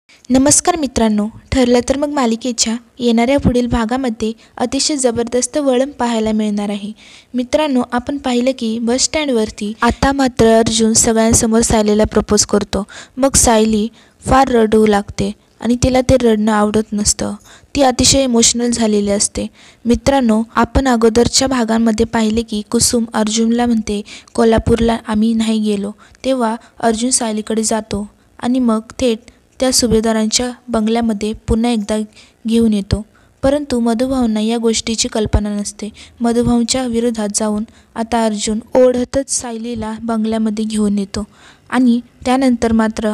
नमस्कार मित्रांनो, ठरलं तर मग मालिकेच्या येणाऱ्या पुढील भागामध्ये अतिशय जबरदस्त वळण पाहायला मिळणार आहे। मित्रांनो, आपण पाहिलं की बस स्टँडवरती आता मात्र अर्जुन सगळ्यांसमोर सायलीला प्रपोज करतो। मग सायली फार रडू लागते आणि तिला ते रडणं आवडत नसतं। ती अतिशय इमोशनल झालेली असते। मित्रांनो, आपण अगोदरच्या भागांमध्ये पाहिले की कुसुम अर्जुनला म्हणते कोल्हापूरला आम्ही नाही गेलो। तेव्हा अर्जुन सायलीकडे जातो आणि मग थेट त्या सुभेदारांच्या बंगल्यामध्ये पुन्हा एकदा घेऊन येतो। परंतु मधुभाऊंना या गोष्टीची कल्पना नसते। मधुभाऊंच्या विरोधात जाऊन आता अर्जुन ओढतच सायलीला बंगल्यामध्ये घेऊन येतो आणि त्यानंतर मात्र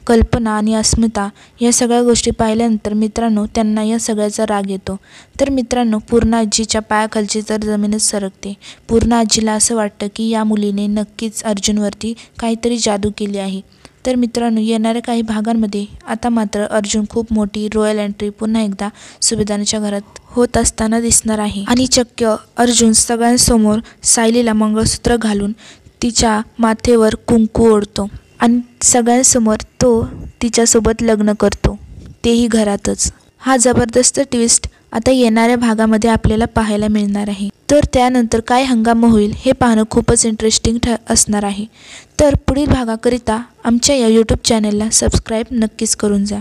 कल्पना आणि अस्मिता या सगळ्या गोष्टी पाहिल्यानंतर मित्रांनो त्यांना या सगळ्याचा राग येतो। तर मित्रांनो, पूर्णा आजीच्या पायाखालची तर जमीनच सरकते। पूर्णा आजीला असं वाटतं की या मुलीने नक्कीच अर्जुनवरती काहीतरी जादू केली आहे। तर मित्रांनो, येणाऱ्या काही भागांमध्ये आता मात्र अर्जुन खूप मोठी रॉयल एंट्री पुन्हा एकदा सुभेदारांच्या घरात होत असताना दिसणार आहे आणि चक्क अर्जुन सगळ्यांसमोर सायलीला मंगळसूत्र घालून तिच्या माथेवर कुंकू ओढतो आणि सगळ्यांसमोर तो तिच्यासोबत लग्न करतो, तेही घरातच। हा जबरदस्त ट्विस्ट आता येणाऱ्या भागामध्ये आपल्याला पाहायला मिळणार आहे। तर त्यानंतर काय हंगाम होईल हे पाहणं खूपच इंटरेस्टिंग असणार आहे। तर पुढील भागाकरिता आमच्या या यूट्यूब चॅनलला सबस्क्राईब नक्कीच करून जा।